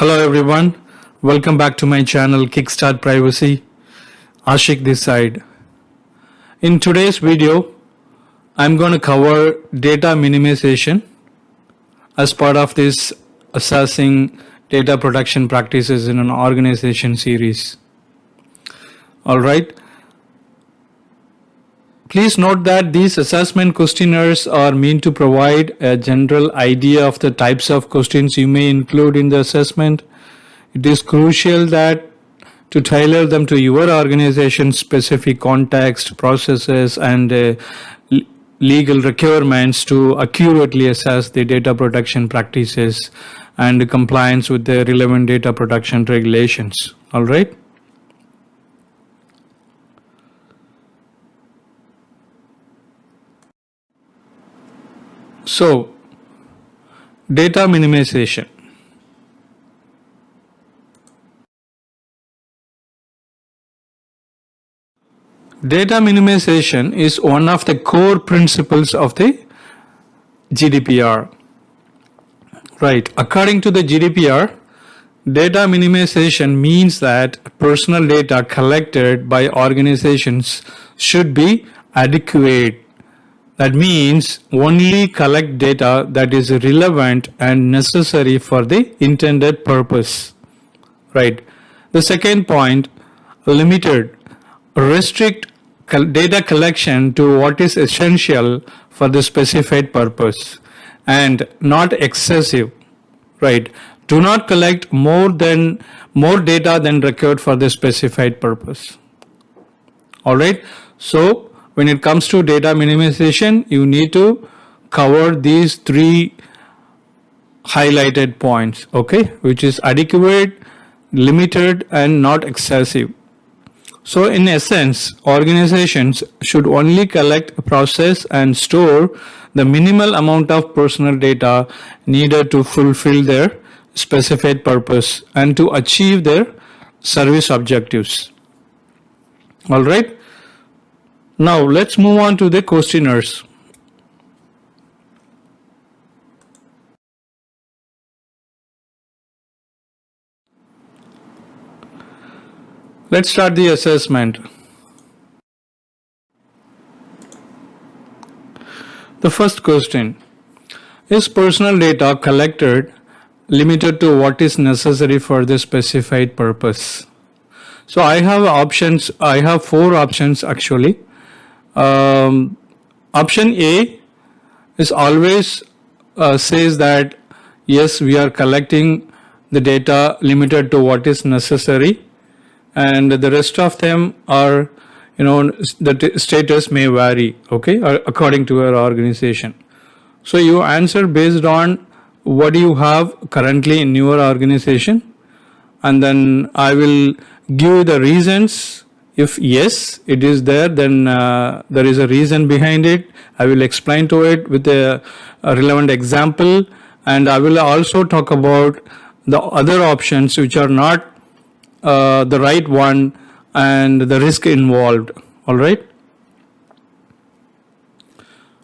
Hello everyone, welcome back to my channel Kickstart Privacy. Ashik this side. In today's video, I'm going to cover data minimization as part of this assessing data protection practices in an organization series. Alright. Please note that these assessment questionnaires are meant to provide a general idea of the types of questions you may include in the assessment. It is crucial that to tailor them to your organization's specific context, processes, and legal requirements to accurately assess the data protection practices and compliance with the relevant data protection regulations. All right. So, data minimization. Data minimization is one of the core principles of the GDPR. Right. According to the GDPR, data minimization means that personal data collected by organizations should be adequate. That means only collect data that is relevant and necessary for the intended purpose. Right. The second point, limited. Restrict data collection to what is essential for the specified purpose and not excessive. Right. Do not collect more data than required for the specified purpose. All right. So when it comes to data minimization, you need to cover these three highlighted points, okay, which is adequate, limited, and not excessive. So in essence, organizations should only collect, process, and store the minimal amount of personal data needed to fulfill their specified purpose and to achieve their service objectives. All right. Now let's move on to the questionnaires. Let's start the assessment. The first question, is personal data collected limited to what is necessary for the specified purpose? So I have options, I have four options actually. Option A is always says that yes, we are collecting the data limited to what is necessary, and the rest of them are, the status may vary, okay, according to your organization. So you answer based on what you have currently in your organization, and then I will give the reasons. If yes, it is there, then there is a reason behind it. I will explain to it with a relevant example, and I will also talk about the other options which are not the right one and the risk involved. All right.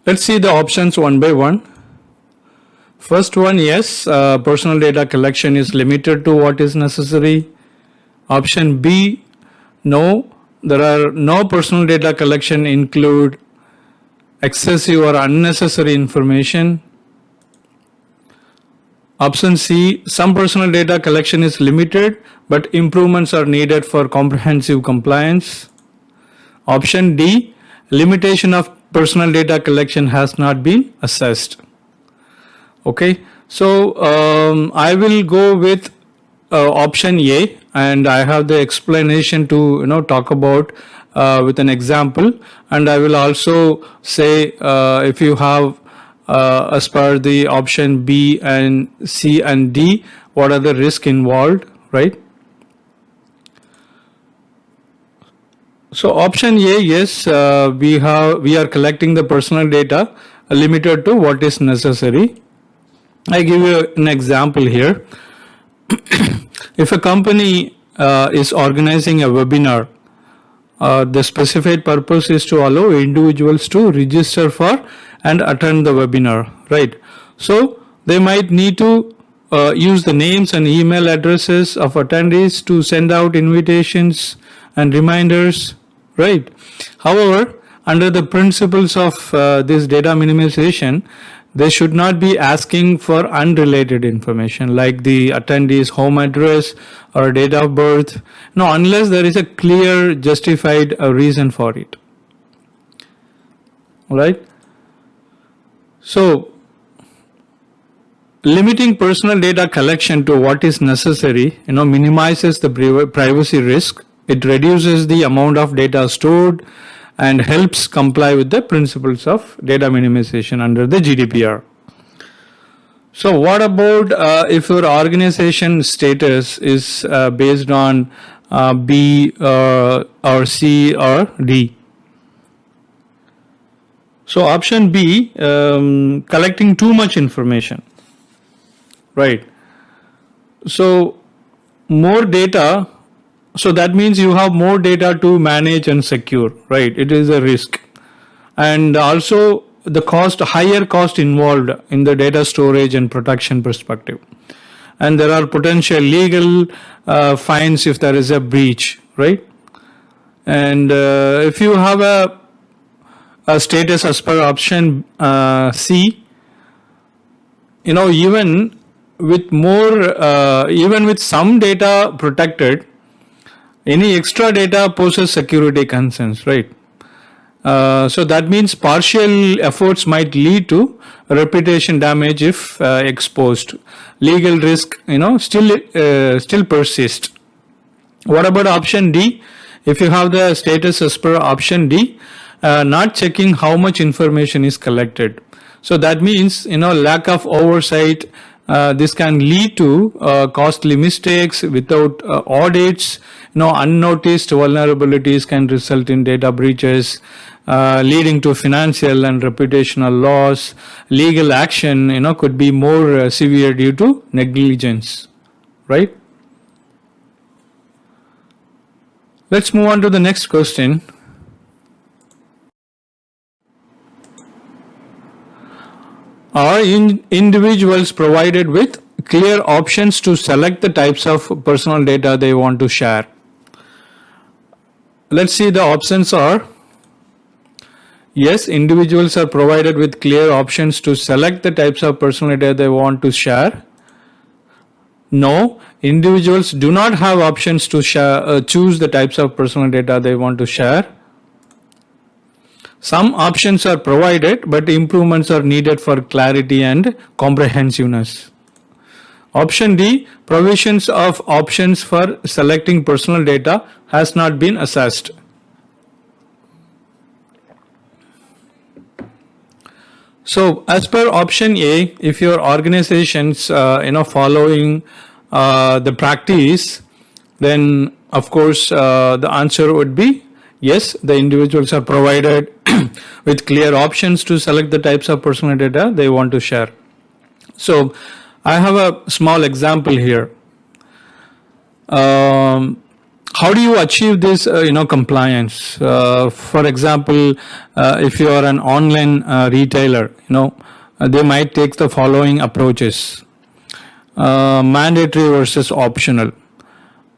Let's see the options one by one. First one, yes, personal data collection is limited to what is necessary. Option B, no. There are no personal data collection include excessive or unnecessary information. Option C, some personal data collection is limited, but improvements are needed for comprehensive compliance. Option D, limitation of personal data collection has not been assessed. Okay, so I will go with option A, and I have the explanation to talk about with an example, and I will also say if you have as per the option B and C and D, what are the risks involved, right? So option A, yes, we are collecting the personal data limited to what is necessary. I give you an example here. If a company is organizing a webinar, the specified purpose is to allow individuals to register for and attend the webinar, right? So they might need to use the names and email addresses of attendees to send out invitations and reminders, right? However, under the principles of this data minimization, they should not be asking for unrelated information like the attendee's home address or date of birth, no, unless there is a clear justified reason for it. All right. So, limiting personal data collection to what is necessary, minimizes the privacy risk. It reduces the amount of data stored and helps comply with the principles of data minimization under the GDPR. So what about if your organization status is based on B or C or D? So option B, collecting too much information, right? So more data, so that means you have more data to manage and secure, right? It is a risk. And also the higher cost involved in the data storage and protection perspective. And there are potential legal fines if there is a breach, right? And if you have a status as per option C, even with some data protected, any extra data poses security concerns, right? So that means partial efforts might lead to reputation damage if exposed. Legal risk, still persist. What about option D? If you have the status as per option D, not checking how much information is collected. So that means, lack of oversight. This can lead to costly mistakes without audits. Unnoticed vulnerabilities can result in data breaches, leading to financial and reputational loss. Legal action, could be more severe due to negligence, right? Let's move on to the next question. Are individuals provided with clear options to select the types of personal data they want to share? Let's see, the options are: yes, individuals are provided with clear options to select the types of personal data they want to share. No, individuals do not have options to choose the types of personal data they want to share. Some options are provided, but improvements are needed for clarity and comprehensiveness. Option D, provisions of options for selecting personal data has not been assessed. So as per option A, if your organization's following the practice, then of course the answer would be yes, the individuals are provided with clear options to select the types of personal data they want to share. So I have a small example here. How do you achieve this compliance? For example, if you are an online retailer, they might take the following approaches: mandatory versus optional.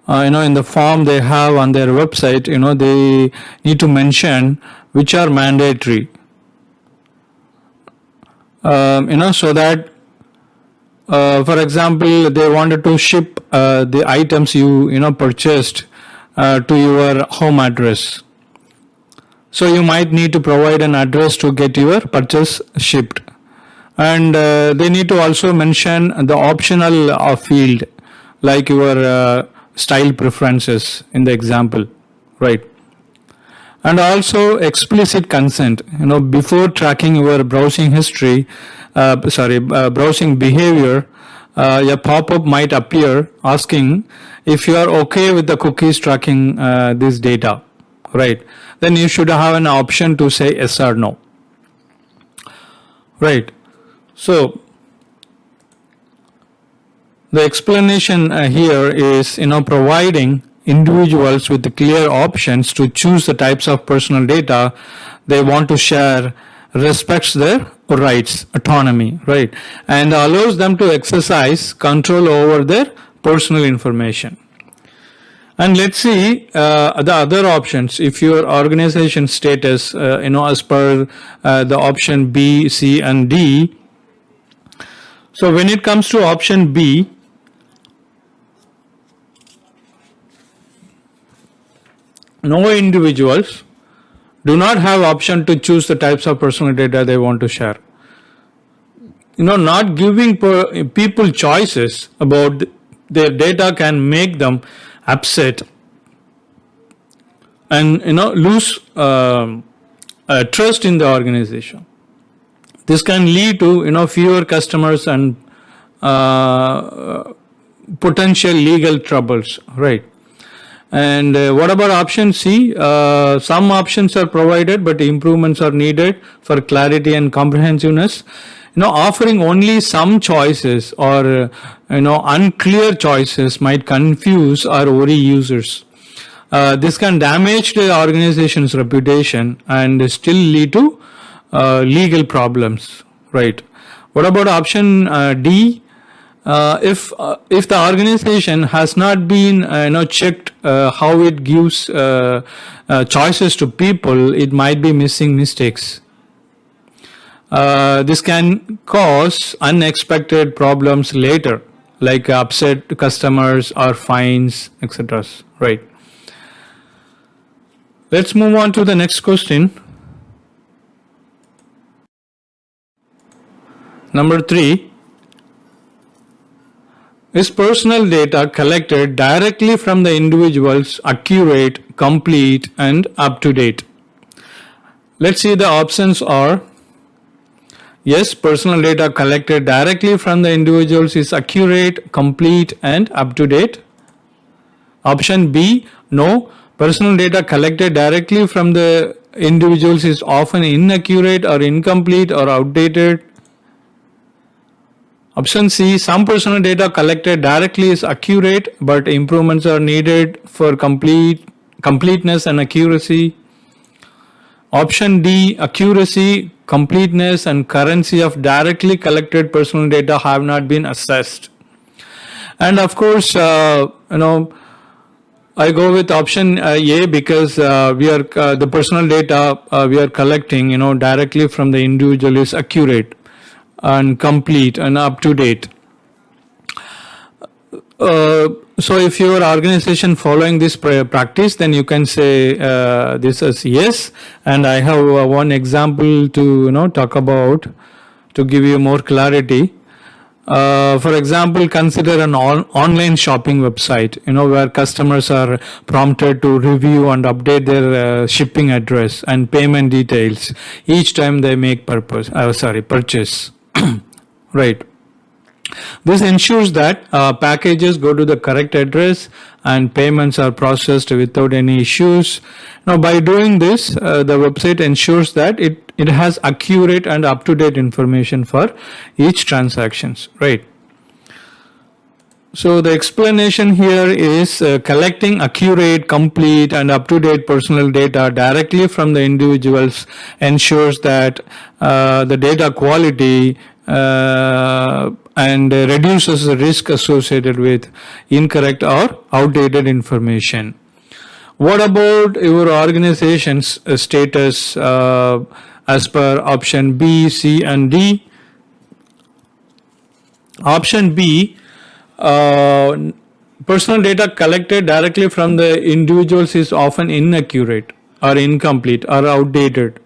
In the form they have on their website, they need to mention which are mandatory, so that, for example, they wanted to ship the items you purchased to your home address. So you might need to provide an address to get your purchase shipped. And they need to also mention the optional field, like your style preferences in the example, right? And also explicit consent, before tracking your browsing history, browsing behavior, a pop-up might appear asking if you are okay with the cookies tracking this data, right? Then you should have an option to say yes or no, right? So the explanation here is, providing individuals with the clear options to choose the types of personal data they want to share respects their rights, autonomy, right, and allows them to exercise control over their personal information. And let's see the other options. If your organization status, as per the option B, C, and D. So when it comes to option B, no individuals do not have option to choose the types of personal data they want to share. Not giving people choices about their data can make them upset and lose trust in the organization. This can lead to fewer customers and potential legal troubles, right? And what about option C? Some options are provided, but improvements are needed for clarity and comprehensiveness. Offering only some choices or unclear choices might confuse or worry users. This can damage the organization's reputation and still lead to legal problems, right? What about option D? If the organization has not been checked how it gives choices to people, it might be missing mistakes. This can cause unexpected problems later, like upset customers or fines, etc. Right. Let's move on to the next question. Number 3. Is personal data collected directly from the individuals accurate, complete, and up to date? Let's see, the options are: yes, personal data collected directly from the individuals is accurate, complete, and up to date. Option B, no, personal data collected directly from the individuals is often inaccurate or incomplete or outdated. Option C, some personal data collected directly is accurate, but improvements are needed for completeness and accuracy. Option D, accuracy, completeness, and currency of directly collected personal data have not been assessed. And of course, I go with option A because the personal data we are collecting, directly from the individual is accurate and complete and up to date. So if your organization following this practice, then you can say this as yes. And I have one example to talk about to give you more clarity. For example, consider an online shopping website, where customers are prompted to review and update their shipping address and payment details each time they make purchase. Right. This ensures that packages go to the correct address and payments are processed without any issues. Now, by doing this, the website ensures that it has accurate and up-to-date information for each transactions, right? So the explanation here is collecting accurate, complete, and up-to-date personal data directly from the individuals ensures that the data quality and reduces the risk associated with incorrect or outdated information. What about your organization's status as per option B, C, and D? Option B, personal data collected directly from the individuals is often inaccurate or incomplete or outdated.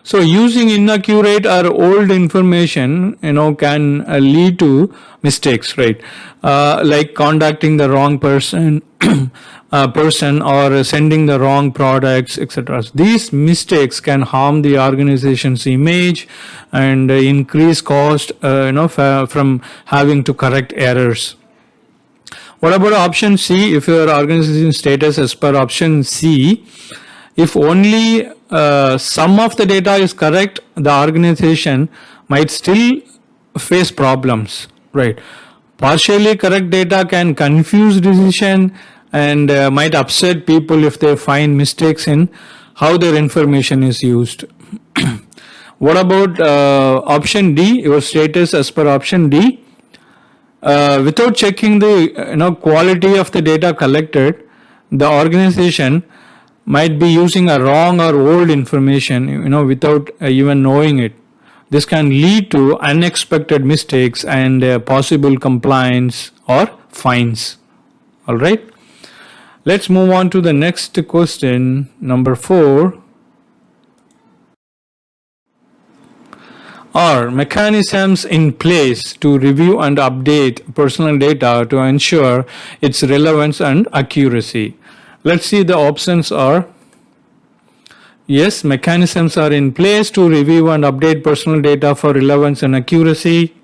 So using inaccurate or old information, can lead to mistakes, right? Like contacting the wrong person or sending the wrong products, etc. These mistakes can harm the organization's image and increase cost, from having to correct errors. What about option C? If your organization status as per option C, if only some of the data is correct, the organization might still face problems, right? Partially correct data can confuse decision and might upset people if they find mistakes in how their information is used. What about option D, your status as per option D? Without checking the quality of the data collected, the organization might be using a wrong or old information without even knowing it. This can lead to unexpected mistakes and possible compliance or fines. All right, let's move on to the next question, number 4. Are mechanisms in place to review and update personal data to ensure its relevance and accuracy? Let's see, the options are: yes, mechanisms are in place to review and update personal data for relevance and accuracy.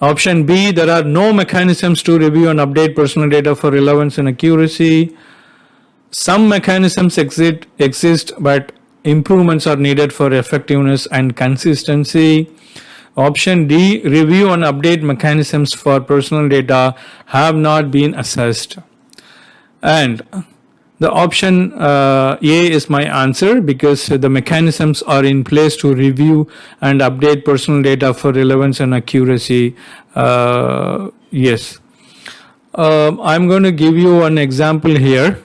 Option B, there are no mechanisms to review and update personal data for relevance and accuracy. Some mechanisms exist, but improvements are needed for effectiveness and consistency. Option D, review and update mechanisms for personal data have not been assessed. And the option A is my answer, because the mechanisms are in place to review and update personal data for relevance and accuracy. Yes. I'm going to give you an example here.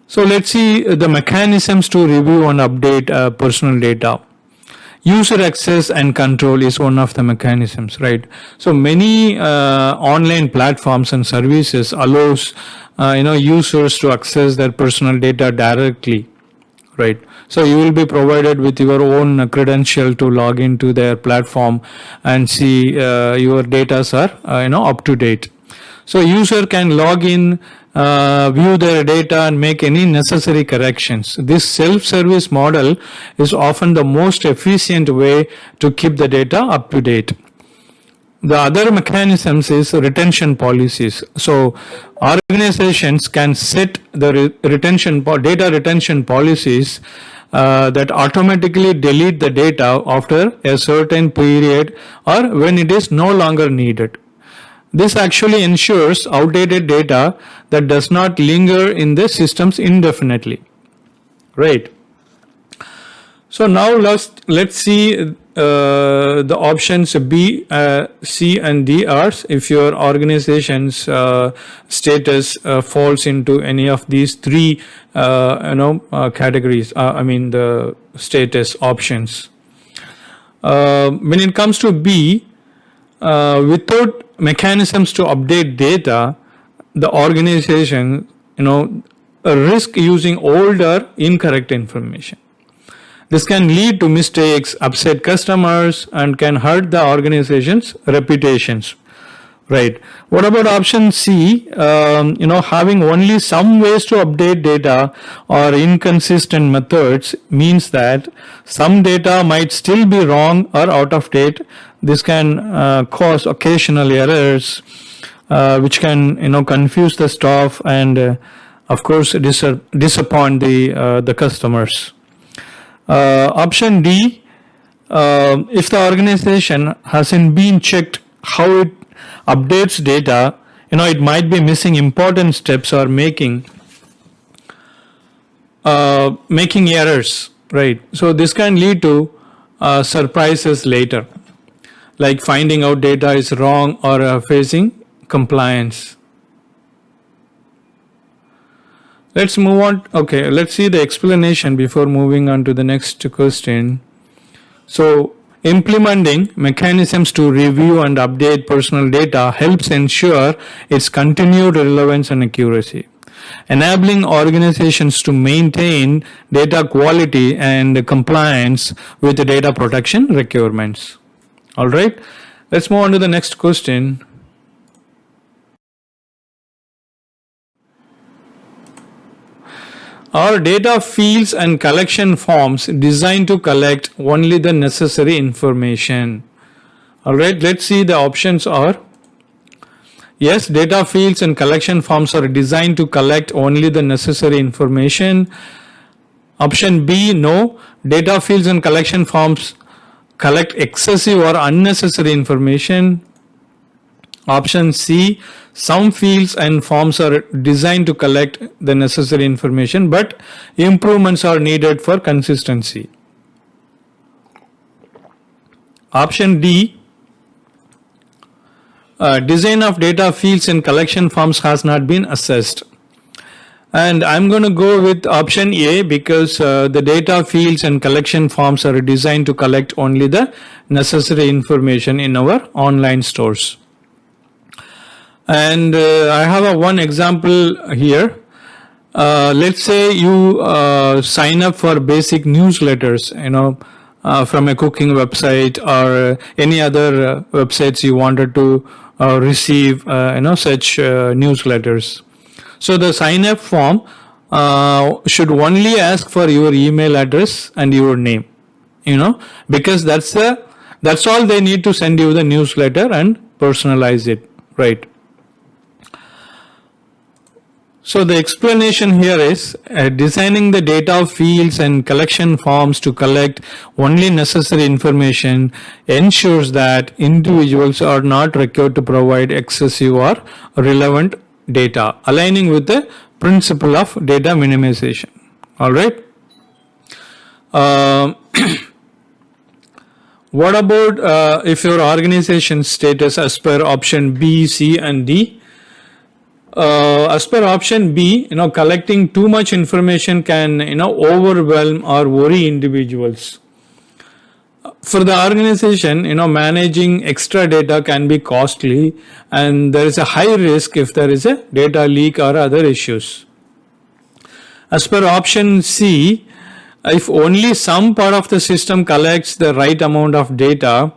So let's see the mechanisms to review and update personal data. User access and control is one of the mechanisms, right? So many online platforms and services allows users to access their personal data directly, right? So you will be provided with your own credential to log into their platform and see your data are up to date. So user can log in, view their data and make any necessary corrections. This self-service model is often the most efficient way to keep the data up to date. The other mechanisms is retention policies. So organizations can set the data retention policies that automatically delete the data after a certain period or when it is no longer needed. This actually ensures outdated data that does not linger in the systems indefinitely, right? So now let's see the options B, C and D are if your organization's status falls into any of these three categories, the status options. When it comes to B, without mechanisms to update data, the organization risk using old or incorrect information. This can lead to mistakes, upset customers, and can hurt the organization's reputations, right? What about option C? Having only some ways to update data or inconsistent methods means that some data might still be wrong or out of date. This can cause occasional errors, which can confuse the staff and of course disappoint the customers. Option D, if the organization hasn't been checked how it updates data, it might be missing important steps or making errors, right? So this can lead to surprises later, like finding out data is wrong or facing compliance. Let's move on. Okay, let's see the explanation before moving on to the next question. So implementing mechanisms to review and update personal data helps ensure its continued relevance and accuracy, enabling organizations to maintain data quality and compliance with the data protection requirements. All right, let's move on to the next question. Are data fields and collection forms designed to collect only the necessary information? All right, let's see the options are: yes, data fields and collection forms are designed to collect only the necessary information. Option B, no, data fields and collection forms collect excessive or unnecessary information. Option C, some fields and forms are designed to collect the necessary information, but improvements are needed for consistency. Option D, design of data fields and collection forms has not been assessed. And I'm going to go with option A because the data fields and collection forms are designed to collect only the necessary information in our online stores. And I have one example here. Let's say you sign up for basic newsletters, from a cooking website or any other websites you wanted to receive, such newsletters. So the sign up form should only ask for your email address and your name, because that's all they need to send you the newsletter and personalize it, right? So the explanation here is designing the data fields and collection forms to collect only necessary information ensures that individuals are not required to provide excessive or relevant data, aligning with the principle of data minimization. All right. What about if your organization status as per option B, C, and D? As per option B, collecting too much information can, overwhelm or worry individuals. For the organization, managing extra data can be costly, and there is a high risk if there is a data leak or other issues. As per option C, if only some part of the system collects the right amount of data,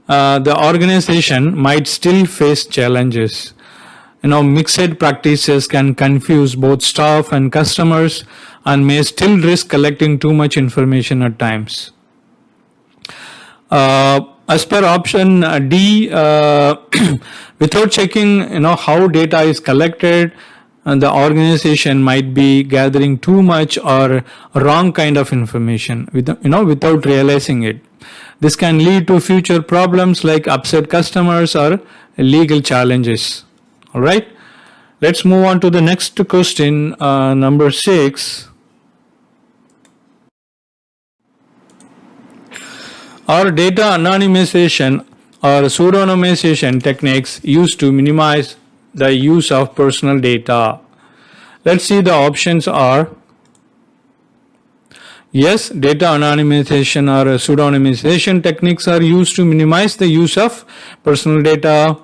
the organization might still face challenges. Mixed practices can confuse both staff and customers and may still risk collecting too much information at times. As per option D, without checking, how data is collected, the organization might be gathering too much or wrong kind of information, without realizing it. This can lead to future problems like upset customers or legal challenges. All right, let's move on to the next question, number 6. Are data anonymization or pseudonymization techniques used to minimize the use of personal data? Let's see, the options are yes, data anonymization or pseudonymization techniques are used to minimize the use of personal data.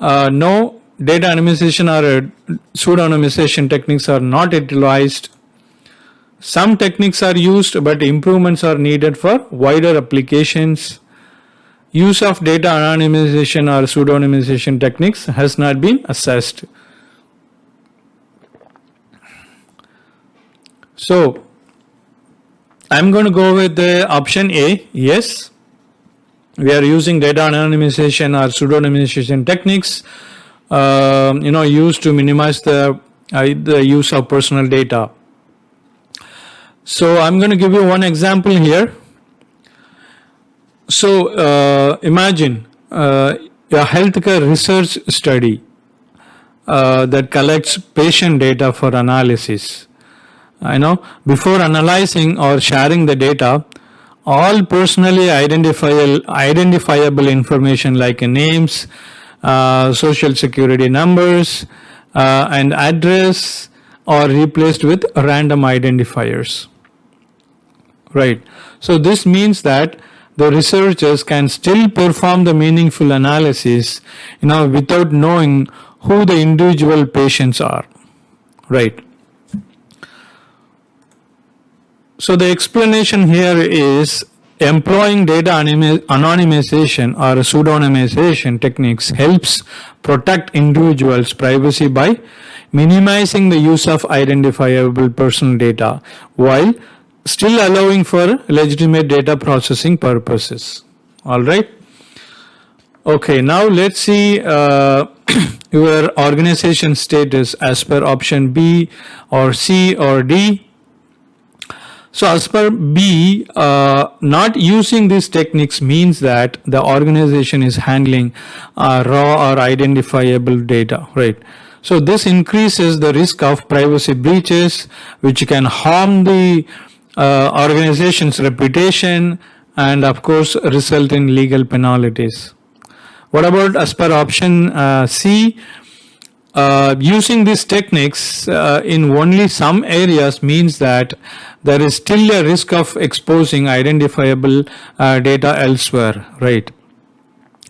No, data anonymization or pseudonymization techniques are not utilized. Some techniques are used, but improvements are needed for wider applications. Use of data anonymization or pseudonymization techniques has not been assessed. So, I'm going to go with the option A, yes. We are using data anonymization or pseudonymization techniques, used to minimize the use of personal data. So I'm going to give you one example here. So imagine a healthcare research study that collects patient data for analysis. Before analyzing or sharing the data, all personally identifiable information like names, social security numbers, and address are replaced with random identifiers. Right. So this means that the researchers can still perform the meaningful analysis, without knowing who the individual patients are. Right. So the explanation here is employing data anonymization or pseudonymization techniques helps protect individuals' privacy by minimizing the use of identifiable personal data while still allowing for legitimate data processing purposes. All right. Okay, now let's see your organization status as per option B or C or D. So as per B, not using these techniques means that the organization is handling raw or identifiable data, right? So this increases the risk of privacy breaches, which can harm the organization's reputation and of course result in legal penalties. What about as per option C? Using these techniques in only some areas means that there is still a risk of exposing identifiable data elsewhere, right?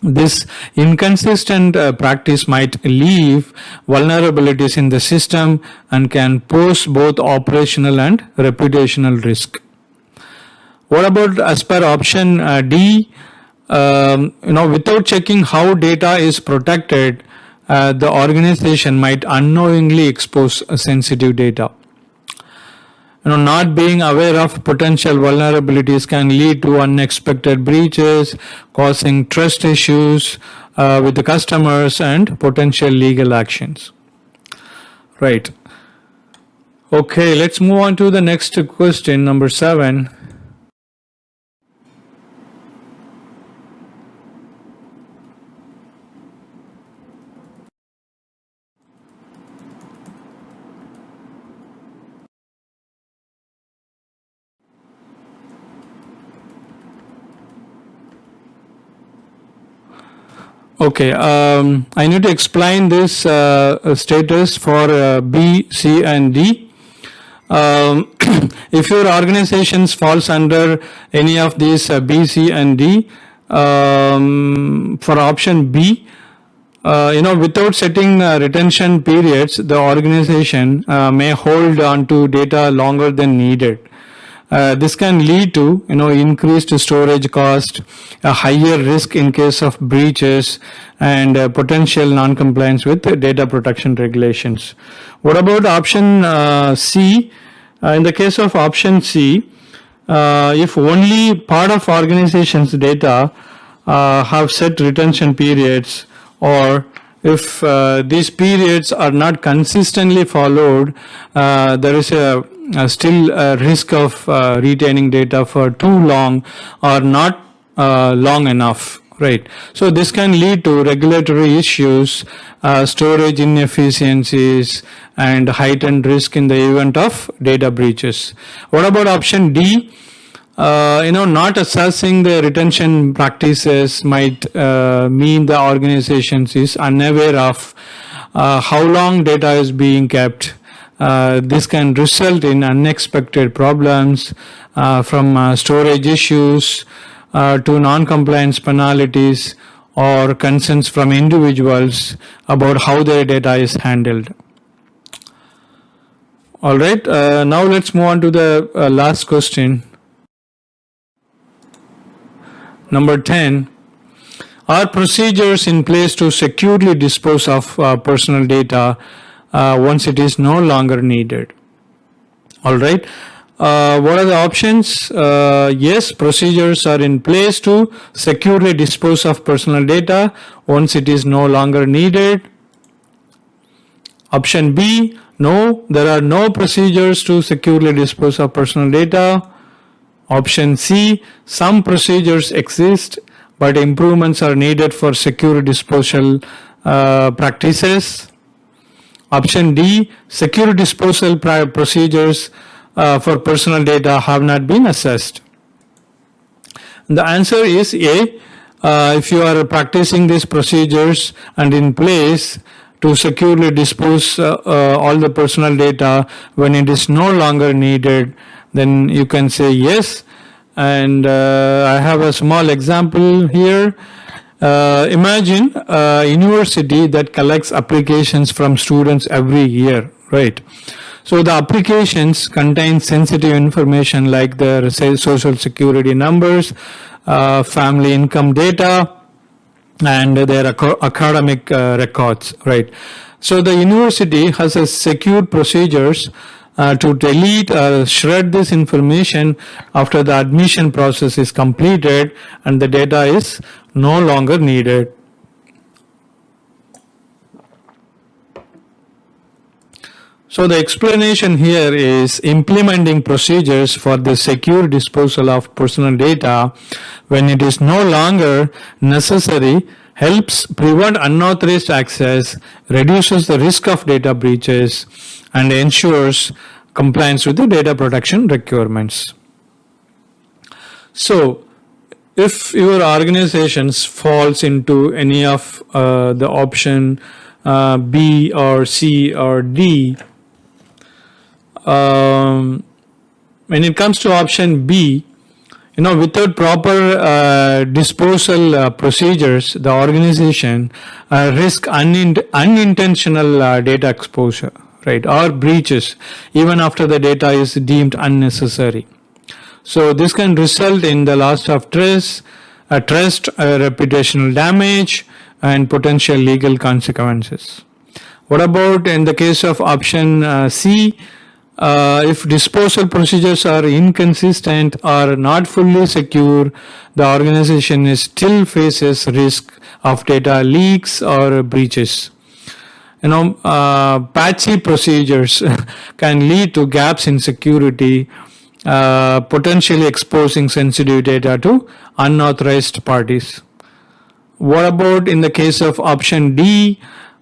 This inconsistent practice might leave vulnerabilities in the system and can pose both operational and reputational risk. What about as per option D? Without checking how data is protected, the organization might unknowingly expose sensitive data. Not being aware of potential vulnerabilities can lead to unexpected breaches, causing trust issues with the customers and potential legal actions. Right. Okay, let's move on to the next question, number 7. Okay, I need to explain this status for B, C and D. If your organizations falls under any of these B, C and D, for option B, without setting retention periods, the organization may hold on to data longer than needed. This can lead to increased storage cost, a higher risk in case of breaches, and potential non-compliance with data protection regulations. What about option C? In the case of option C, if only part of organization's data have set retention periods, or if these periods are not consistently followed, there is still a risk of retaining data for too long or not long enough, right? So this can lead to regulatory issues, storage inefficiencies, and heightened risk in the event of data breaches. What about option D? Not assessing the retention practices might mean the organization is unaware of how long data is being kept. This can result in unexpected problems from storage issues to non-compliance penalties or concerns from individuals about how their data is handled. Alright, now let's move on to the last question. Number 10, are procedures in place to securely dispose of personal data once it is no longer needed? Alright, what are the options? Yes, procedures are in place to securely dispose of personal data once it is no longer needed. Option B, no, there are no procedures to securely dispose of personal data. Option C, some procedures exist, but improvements are needed for secure disposal practices. Option D, secure disposal procedures for personal data have not been assessed. The answer is A. If you are practicing these procedures and in place to securely dispose all the personal data when it is no longer needed, then you can say yes. And I have a small example here. Imagine a university that collects applications from students every year, right? So the applications contain sensitive information like their social security numbers, family income data, and their academic records, right? So the university has a secure procedures to delete or shred this information after the admission process is completed and the data is no longer needed. So the explanation here is implementing procedures for the secure disposal of personal data when it is no longer necessary helps prevent unauthorized access, reduces the risk of data breaches, and ensures compliance with the data protection requirements. So if your organization falls into any of the option B or C or D, when it comes to option B, without proper disposal procedures, the organization risk unintentional data exposure, right, or breaches even after the data is deemed unnecessary. So this can result in the loss of trust, reputational damage, and potential legal consequences. What about in the case of option C? If disposal procedures are inconsistent or not fully secure, the organization still faces risk of data leaks or breaches. Patchy procedures can lead to gaps in security, potentially exposing sensitive data to unauthorized parties. What about in the case of option D?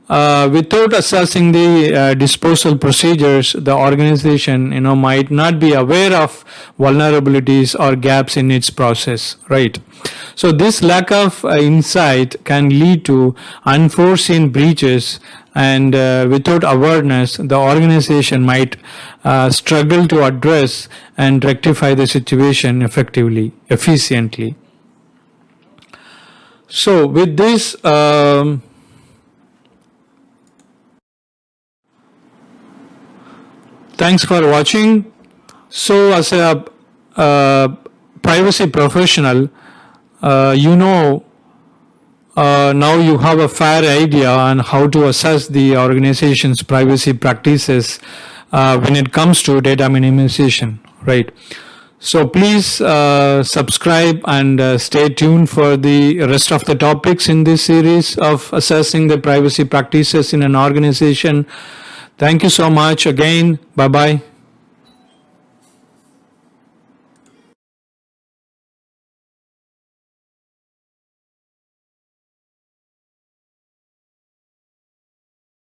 Without assessing the disposal procedures, the organization might not be aware of vulnerabilities or gaps in its process, right? So this lack of insight can lead to unforeseen breaches, and without awareness, the organization might struggle to address and rectify the situation efficiently. So with this, thanks for watching. So as a privacy professional, now you have a fair idea on how to assess the organization's privacy practices when it comes to data minimization, right? So please subscribe and stay tuned for the rest of the topics in this series of assessing the privacy practices in an organization. Thank you so much again. Bye-bye.